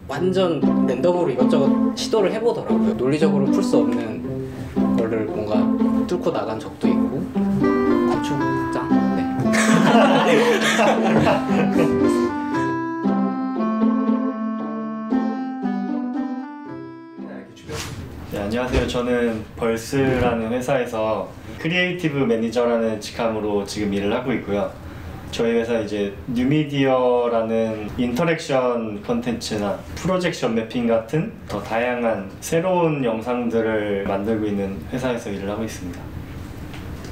완전 랜덤으로 이것저것 시도를 해보더라고요. 논리적으로 풀 수 없는 거를 뭔가 뚫고 나간 적도 있고. 건축장? 네. 네, 안녕하세요. 저는 벌스라는 회사에서 크리에이티브 매니저라는 직함으로 지금 일을 하고 있고요. 저희 회사 이제 뉴미디어라는 인터랙션 컨텐츠나 프로젝션 매핑 같은 더 다양한 새로운 영상들을 만들고 있는 회사에서 일을 하고 있습니다.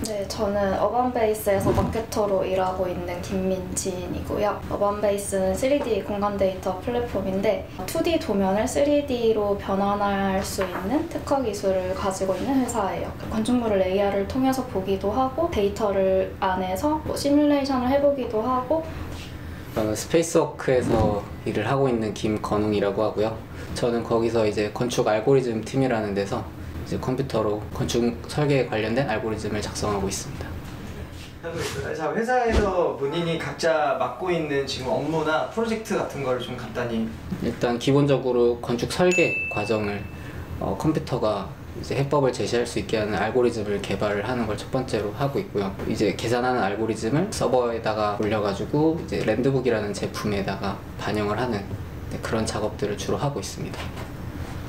네, 저는 어반베이스에서 마케터로 일하고 있는 김민진이고요. 어반베이스는 3D 공간 데이터 플랫폼인데 2D 도면을 3D로 변환할 수 있는 특화 기술을 가지고 있는 회사예요. 건축물을 AR을 통해서 보기도 하고 데이터를 안에서 시뮬레이션을 해보기도 하고. 저는 스페이스워크에서 일을 하고 있는 김건웅이라고 하고요. 저는 거기서 이제 건축 알고리즘 팀이라는 데서 이제 컴퓨터로 건축 설계에 관련된 알고리즘을 작성하고 있습니다. 자, 회사에서 본인이 각자 맡고 있는 지금 업무나 프로젝트 같은 거를 좀 간단히. 일단 기본적으로 건축 설계 과정을 컴퓨터가 이제 해법을 제시할 수 있게 하는 알고리즘을 개발을 하는 걸 첫 번째로 하고 있고요. 이제 계산하는 알고리즘을 서버에다가 올려가지고 이제 랜드북이라는 제품에다가 반영을 하는 그런 작업들을 주로 하고 있습니다.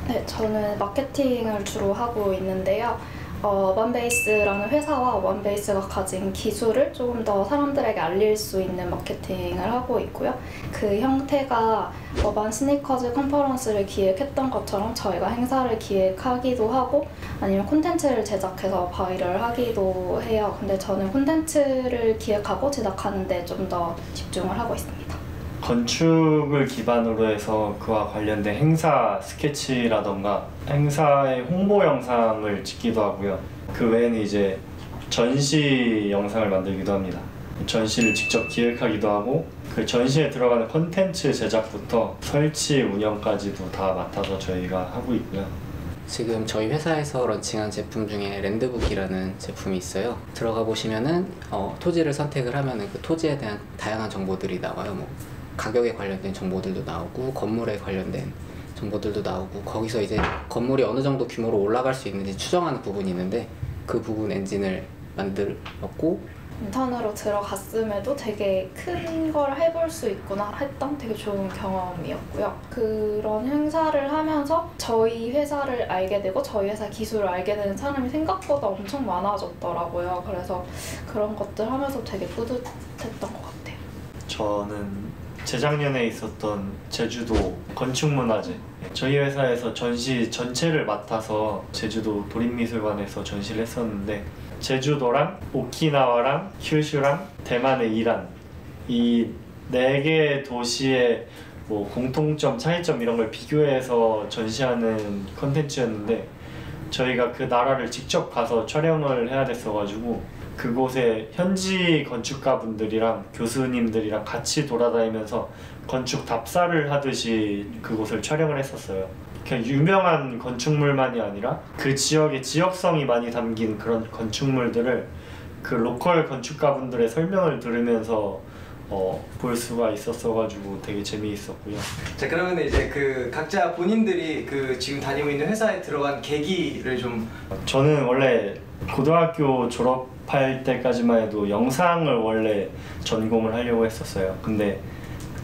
네, 저는 마케팅을 주로 하고 있는데요. 어반베이스라는 회사와 어반베이스가 가진 기술을 조금 더 사람들에게 알릴 수 있는 마케팅을 하고 있고요. 그 형태가 어반 스니커즈 컨퍼런스를 기획했던 것처럼 저희가 행사를 기획하기도 하고 아니면 콘텐츠를 제작해서 바이럴 하기도 해요. 근데 저는 콘텐츠를 기획하고 제작하는 데 좀 더 집중을 하고 있습니다. 건축을 기반으로 해서 그와 관련된 행사 스케치라던가 행사의 홍보 영상을 찍기도 하고요. 그 외에는 이제 전시 영상을 만들기도 합니다. 전시를 직접 기획하기도 하고 그 전시에 들어가는 콘텐츠 제작부터 설치 운영까지도 다 맡아서 저희가 하고 있고요. 지금 저희 회사에서 런칭한 제품 중에 랜드북이라는 제품이 있어요. 들어가 보시면은 토지를 선택을 하면은 그 토지에 대한 다양한 정보들이 나와요. 뭐 가격에 관련된 정보들도 나오고 건물에 관련된 정보들도 나오고 거기서 이제 건물이 어느 정도 규모로 올라갈 수 있는지 추정하는 부분이 있는데 그 부분 엔진을 만들었고 인턴으로 들어갔음에도 되게 큰 걸 해볼 수 있구나 했던 되게 좋은 경험이었고요. 그런 행사를 하면서 저희 회사를 알게 되고 저희 회사 기술을 알게 되는 사람이 생각보다 엄청 많아졌더라고요. 그래서 그런 것들 하면서 되게 뿌듯했던 것 같아요. 저는 재작년에 있었던 제주도 건축문화제, 저희 회사에서 전시 전체를 맡아서 제주도 도립미술관에서 전시를 했었는데 제주도랑 오키나와랑 큐슈랑 대만의 이란 이 4개 도시의 뭐 공통점, 차이점 이런 걸 비교해서 전시하는 컨텐츠였는데 저희가 그 나라를 직접 가서 촬영을 해야 됐어가지고 그곳에 현지 건축가분들이랑 교수님들이랑 같이 돌아다니면서 건축 답사를 하듯이 그곳을 촬영을 했었어요. 그냥 유명한 건축물만이 아니라 그 지역의 지역성이 많이 담긴 그런 건축물들을 그 로컬 건축가분들의 설명을 들으면서 볼 수가 있었어가지고 되게 재미있었고요. 자, 그러면 이제 그 각자 본인들이 그 지금 다니고 있는 회사에 들어간 계기를 좀. 저는 원래 고등학교 졸업할 때까지만 해도 영상을 원래 전공을 하려고 했었어요. 근데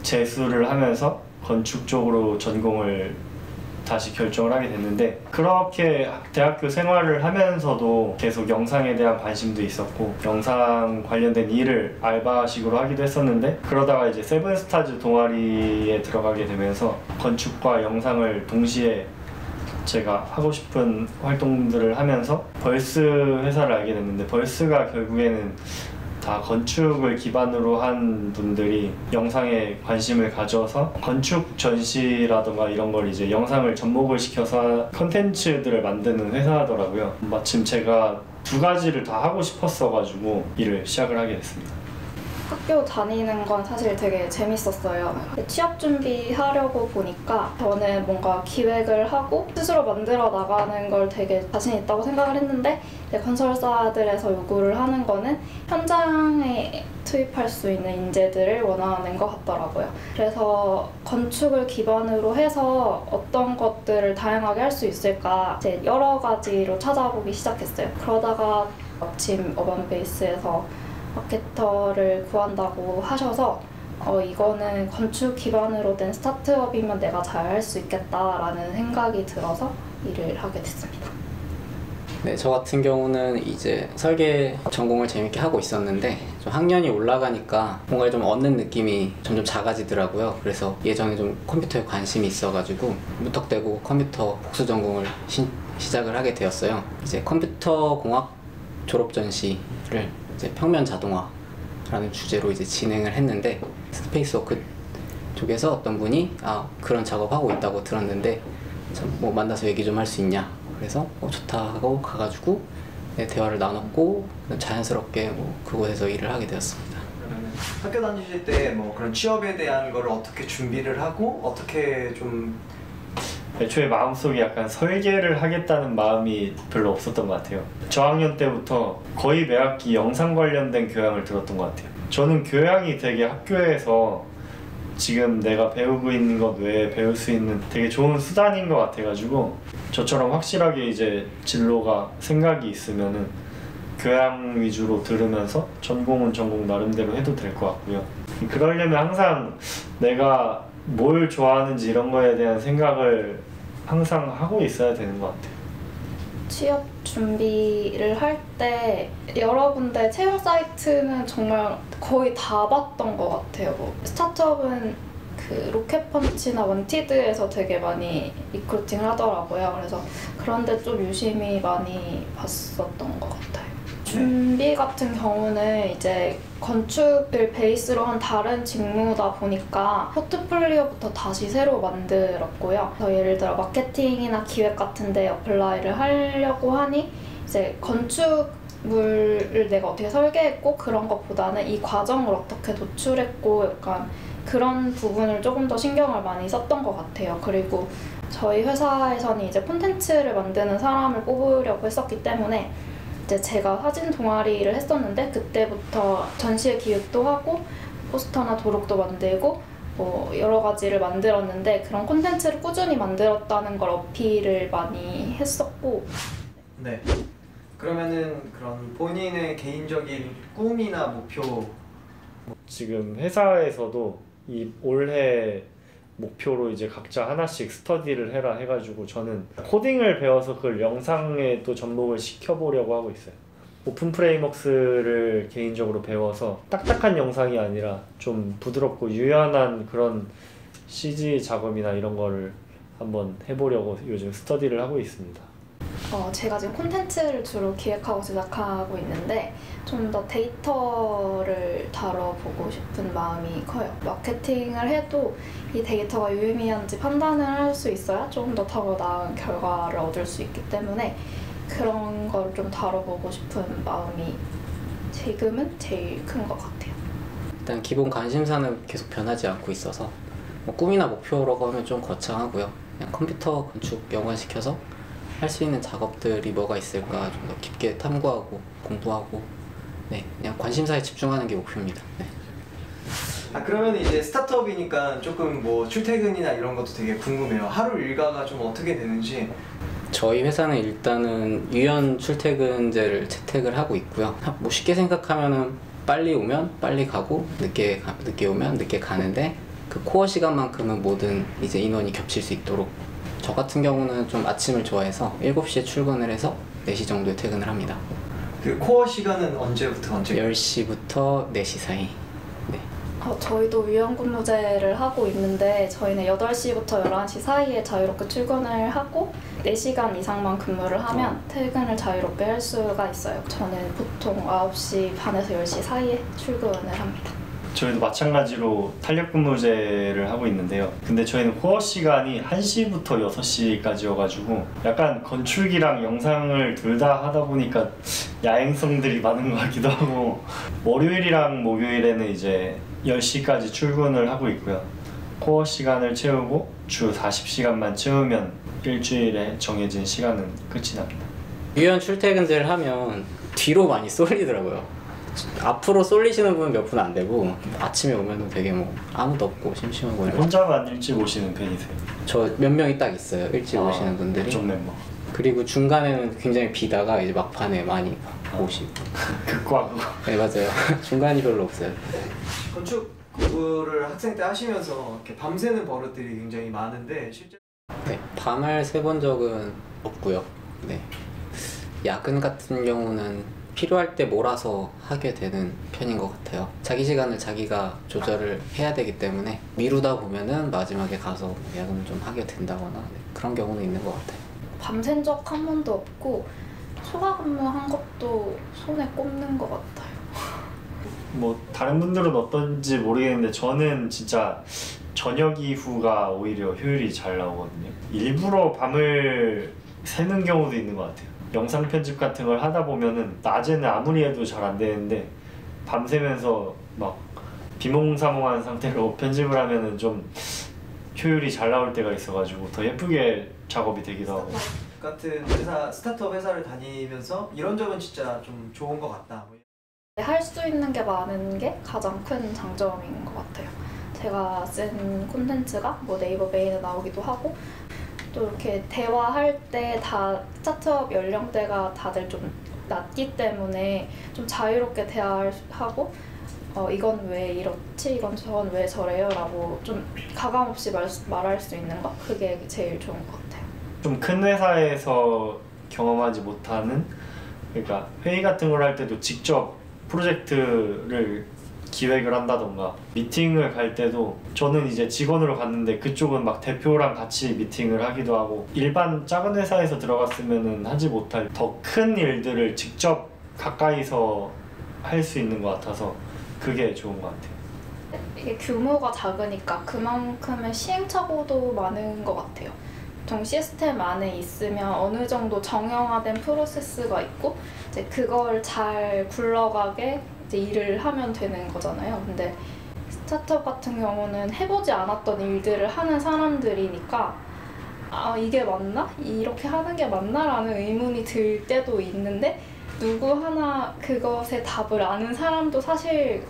재수를 하면서 건축 쪽으로 전공을 다시 결정을 하게 됐는데 그렇게 대학교 생활을 하면서도 계속 영상에 대한 관심도 있었고 영상 관련된 일을 알바식으로 하기도 했었는데 그러다가 이제 세븐스타즈 동아리에 들어가게 되면서 건축과 영상을 동시에 제가 하고 싶은 활동들을 하면서 벌스 회사를 알게 됐는데 벌스가 결국에는 다 건축을 기반으로 한 분들이 영상에 관심을 가져서 건축 전시라던가 이런 걸 이제 영상을 접목을 시켜서 컨텐츠들을 만드는 회사더라고요. 마침 제가 2가지를 다 하고 싶었어가지고 일을 시작을 하게 됐습니다. 학교 다니는 건 사실 되게 재밌었어요. 취업 준비하려고 보니까 저는 뭔가 기획을 하고 스스로 만들어 나가는 걸 되게 자신 있다고 생각을 했는데 이제 건설사들에서 요구를 하는 거는 현장에 투입할 수 있는 인재들을 원하는 것 같더라고요. 그래서 건축을 기반으로 해서 어떤 것들을 다양하게 할 수 있을까 이제 여러 가지로 찾아보기 시작했어요. 그러다가 마침 어반베이스에서 마케터를 구한다고 하셔서 이거는 건축 기반으로 된 스타트업이면 내가 잘 할 수 있겠다라는 생각이 들어서 일을 하게 됐습니다. 네, 저 같은 경우는 이제 설계 전공을 재밌게 하고 있었는데 좀 학년이 올라가니까 뭔가 좀 얻는 느낌이 점점 작아지더라고요. 그래서 예전에 좀 컴퓨터에 관심이 있어가지고 무턱대고 컴퓨터 복수 전공을 시작을 하게 되었어요. 이제 컴퓨터 공학 졸업 전시를 이제 평면 자동화라는 주제로 이제 진행을 했는데 스페이스워크 쪽에서 어떤 분이 그런 작업하고 있다고 들었는데 뭐 만나서 얘기 좀 할 수 있냐, 그래서 좋다 하고 가가지고 대화를 나눴고 자연스럽게 그곳에서 일을 하게 되었습니다. 그러면 학교 다니실 때 뭐 그런 취업에 대한 거를 어떻게 준비를 하고 어떻게 좀 애초에 마음속에 약간 설계를 하겠다는 마음이 별로 없었던 것 같아요. 저학년 때부터 거의 매 학기 영상 관련된 교양을 들었던 것 같아요. 저는 교양이 되게 학교에서 지금 내가 배우고 있는 것 외에 배울 수 있는 되게 좋은 수단인 것 같아가지고 저처럼 확실하게 이제 진로가 생각이 있으면은 교양 위주로 들으면서 전공은 전공 나름대로 해도 될 것 같고요. 그러려면 항상 내가 뭘 좋아하는지 이런 거에 대한 생각을 항상 하고 있어야 되는 것 같아요. 취업 준비를 할 때 여러 군데 채용 사이트는 정말 거의 다 봤던 것 같아요. 스타트업은 그 로켓펀치나 원티드에서 되게 많이 리크루팅을 하더라고요. 그래서 그런데 좀 유심히 많이 봤었던 것 같아요. 준비 같은 경우는 이제 건축을 베이스로 한 다른 직무다 보니까 포트폴리오부터 다시 새로 만들었고요. 그래서 예를 들어 마케팅이나 기획 같은 데 어플라이를 하려고 하니 이제 건축물을 내가 어떻게 설계했고 그런 것보다는 이 과정을 어떻게 도출했고 약간 그런 부분을 조금 더 신경을 많이 썼던 것 같아요. 그리고 저희 회사에서는 이제 콘텐츠를 만드는 사람을 뽑으려고 했었기 때문에 이제 제가 사진 동아리를 했었는데 그때부터 전시회 기획도 하고 포스터나 도록도 만들고 뭐 여러 가지를 만들었는데 그런 콘텐츠를 꾸준히 만들었다는 걸 어필을 많이 했었고. 네. 그러면은 그런 본인의 개인적인 꿈이나 목표 지금 회사에서도 이 올해 목표로 이제 각자 하나씩 스터디를 해라 해가지고 저는 코딩을 배워서 그걸 영상에 또 접목을 시켜보려고 하고 있어요. 오픈 프레임워크스를 개인적으로 배워서 딱딱한 영상이 아니라 좀 부드럽고 유연한 그런 CG 작업이나 이런 거를 한번 해보려고 요즘 스터디를 하고 있습니다. 제가 지금 콘텐츠를 주로 기획하고 제작하고 있는데 좀 더 데이터를 다뤄보고 싶은 마음이 커요. 마케팅을 해도 이 데이터가 유의미한지 판단을 할 수 있어야 조금 더 나은 결과를 얻을 수 있기 때문에 그런 걸 좀 다뤄보고 싶은 마음이 지금은 제일 큰 것 같아요. 일단 기본 관심사는 계속 변하지 않고 있어서 꿈이나 목표라고 하면 좀 거창하고요. 그냥 컴퓨터 건축 연관시켜서 할 수 있는 작업들이 뭐가 있을까 좀 더 깊게 탐구하고 공부하고 그냥 관심사에 집중하는 게 목표입니다. 그러면 이제 스타트업이니까 조금 뭐 출퇴근이나 이런 것도 되게 궁금해요. 하루 일과가 좀 어떻게 되는지. 저희 회사는 일단은 유연 출퇴근제를 채택을 하고 있고요. 뭐 쉽게 생각하면은 빨리 오면 빨리 가고 늦게 오면 늦게 가는데 그 코어 시간만큼은 모든 이제 인원이 겹칠 수 있도록. 저 같은 경우는 좀 아침을 좋아해서 7시에 출근을 해서 4시 정도에 퇴근을 합니다. 그 코어 시간은 언제부터 언제? 10시부터 4시 사이. 저희도 유연근무제를 하고 있는데 저희는 8시부터 11시 사이에 자유롭게 출근을 하고 4시간 이상만 근무를 하면 퇴근을 자유롭게 할 수가 있어요. 저는 보통 9시 반에서 10시 사이에 출근을 합니다. 저희도 마찬가지로 탄력근무제를 하고 있는데요. 근데 저희는 코어 시간이 1시부터 6시까지여가지고 약간 건축이랑 영상을 둘 다 하다 보니까 야행성들이 많은 것 같기도 하고 월요일이랑 목요일에는 이제 10시까지 출근을 하고 있고요. 코어 시간을 채우고 주 40시간만 채우면 일주일에 정해진 시간은 끝이 납니다. 유연 출퇴근들 하면 뒤로 많이 쏠리더라고요. 앞으로 쏠리시는 분은 몇 분 안 되고 아침에 오면 되게 뭐 아무도 없고 심심하고 이러고. 혼자만 일찍 오시는 편이세요? 저 몇 명이 딱 있어요. 일찍 오시는 분들이. 그쪽 멤버. 그리고 중간에는 굉장히 비다가 이제 막판에 많이 오시고. 극과 극. 네 맞아요. 중간이 별로 없어요. 건축 공부를 학생 때 하시면서 이렇게 밤새는 버릇들이 굉장히 많은데 실제 네, 밤을 새본 적은 없고요. 네. 야근 같은 경우는 필요할 때 몰아서 하게 되는 편인 것 같아요. 자기 시간을 자기가 조절을 해야 되기 때문에 미루다 보면은 마지막에 가서 야근을 좀 하게 된다거나 네, 그런 경우는 있는 것 같아요. 밤샌 적 한 번도 없고 초과 근무한 것도 손에 꼽는 것 같아요. 뭐 다른 분들은 어떤지 모르겠는데 저는 진짜 저녁 이후가 오히려 효율이 잘 나오거든요. 일부러 밤을 새는 경우도 있는 것 같아요. 영상 편집 같은 걸 하다 보면은 낮에는 아무리 해도 잘 안 되는데 밤새면서 막 비몽사몽한 상태로 편집을 하면은 좀 효율이 잘 나올 때가 있어가지고 더 예쁘게 작업이 되기도 하고. 같은 회사 스타트업 회사를 다니면서 이런 점은 진짜 좀 좋은 것 같다. 할 수 있는 게 많은 게 가장 큰 장점인 것 같아요. 제가 쓴 콘텐츠가 뭐 네이버 메인에 나오기도 하고 또 이렇게 대화할 때 다 스타트업 연령대가 다들 좀 낮기 때문에 좀 자유롭게 대화하고 이건 왜 이렇지? 이건 저건 왜 저래요? 라고 좀 가감없이 말할 수 있는 거? 그게 제일 좋은 것 같아요. 좀 큰 회사에서 경험하지 못하는, 그러니까 회의 같은 걸 할 때도 직접 프로젝트를 기획을 한다던가 미팅을 갈 때도 저는 이제 직원으로 갔는데 그쪽은 막 대표랑 같이 미팅을 하기도 하고 일반 작은 회사에서 들어갔으면은 하지 못할 더 큰 일들을 직접 가까이서 할 수 있는 것 같아서 그게 좋은 것 같아요. 이게 규모가 작으니까 그만큼의 시행착오도 많은 것 같아요. 보통 시스템 안에 있으면 어느 정도 정형화된 프로세스가 있고 이제 그걸 잘 굴러가게 이제 일을 하면 되는 거잖아요. 근데 스타트업 같은 경우는 해보지 않았던 일들을 하는 사람들이니까 아 이게 맞나? 이렇게 하는 게 맞나? 라는 의문이 들 때도 있는데 누구 하나 그것의 답을 아는 사람도 사실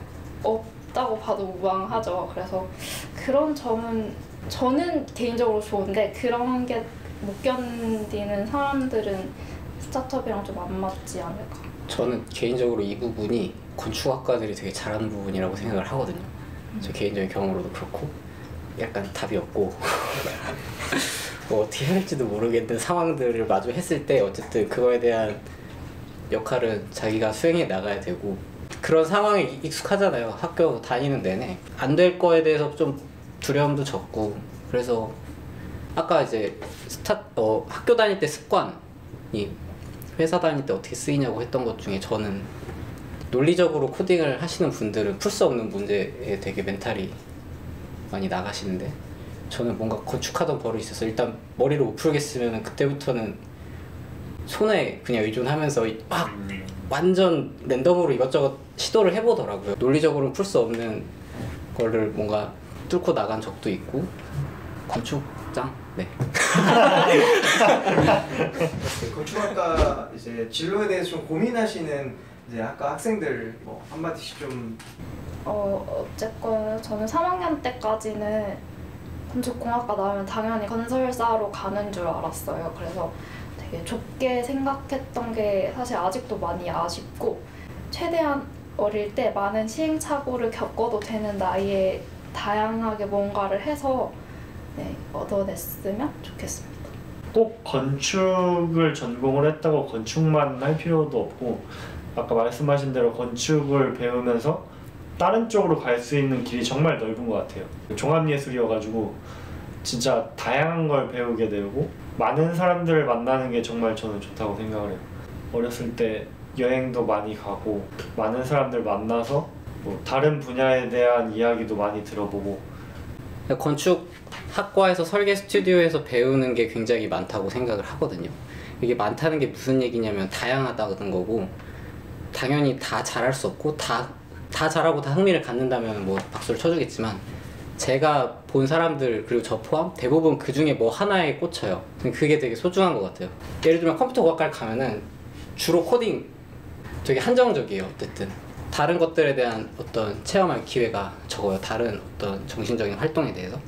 없다고 봐도 무방하죠. 그래서 그런 점은 저는 개인적으로 좋은데 그런 게 못 견디는 사람들은 스타트업이랑 좀 안 맞지 않을까. 저는 개인적으로 이 부분이 건축학과들이 되게 잘하는 부분이라고 생각을 하거든요. 저 개인적인 경험으로도 그렇고 약간 답이 없고 뭐 어떻게 해야 할지도 모르겠는 상황들을 마주했을 때 어쨌든 그거에 대한 역할은 자기가 수행해 나가야 되고 그런 상황에 익숙하잖아요. 학교 다니는 내내 안 될 거에 대해서 좀 두려움도 적고 그래서 아까 이제 학교 다닐 때 습관이 회사 다닐 때 어떻게 쓰이냐고 했던 것 중에 저는 논리적으로 코딩을 하시는 분들은 풀 수 없는 문제에 되게 멘탈이 많이 나가시는데 저는 뭔가 건축하던 버릇이 있어서 일단 머리를 못 풀겠으면 그때부터는 손에 그냥 의존하면서 막 완전 랜덤으로 이것저것 시도를 해보더라고요. 논리적으로는 풀 수 없는 거를 뭔가 뚫고 나간 적도 있고 건축장? 네. 건축학과 이제 진로에 대해서 좀 고민하시는 이제 학과 학생들 뭐 한마디씩 좀 어쨌건 저는 3학년 때까지는 건축공학과 나오면 당연히 건설사로 가는 줄 알았어요. 그래서 되게 좁게 생각했던 게 사실 아직도 많이 아쉽고 최대한 어릴 때 많은 시행착오를 겪어도 되는 나이에 다양하게 뭔가를 해서 네, 얻어냈으면 좋겠습니다. 꼭 건축을 전공을 했다고 건축만 할 필요도 없고 아까 말씀하신 대로 건축을 배우면서 다른 쪽으로 갈 수 있는 길이 정말 넓은 것 같아요. 종합예술이어가지고 진짜 다양한 걸 배우게 되고 많은 사람들을 만나는 게 정말 저는 좋다고 생각을 해요. 어렸을 때 여행도 많이 가고 많은 사람들 만나서 뭐 다른 분야에 대한 이야기도 많이 들어보고. 건축 학과에서 설계 스튜디오에서 배우는 게 굉장히 많다고 생각을 하거든요. 이게 많다는 게 무슨 얘기냐면 다양하다는 거고, 당연히 다 잘할 수 없고 다 잘하고 다 흥미를 갖는다면 뭐 박수를 쳐주겠지만, 제가 본 사람들 그리고 저 포함 대부분 그 중에 뭐 하나에 꽂혀요. 그게 되게 소중한 것 같아요. 예를 들면 컴퓨터공학과를 가면은 주로 코딩 되게 한정적이에요. 어쨌든 다른 것들에 대한 어떤 체험할 기회가 적어요. 다른 어떤 정신적인 활동에 대해서.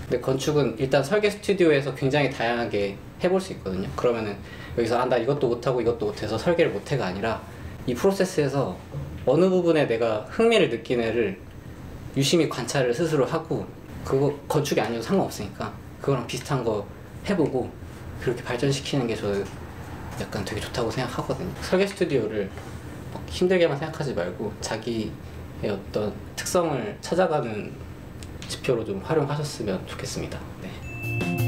근데 건축은 일단 설계 스튜디오에서 굉장히 다양하게 해볼 수 있거든요. 그러면은 여기서 나 이것도 못하고 이것도 못해서 설계를 못해가 아니라, 이 프로세스에서 어느 부분에 내가 흥미를 느낀 애를 유심히 관찰을 스스로 하고, 그거 건축이 아니어도 상관없으니까 그거랑 비슷한 거 해보고 그렇게 발전시키는 게 저는 약간 되게 좋다고 생각하거든요. 설계 스튜디오를 막 힘들게만 생각하지 말고 자기의 어떤 특성을 찾아가는 지표로 좀 활용하셨으면 좋겠습니다. 네.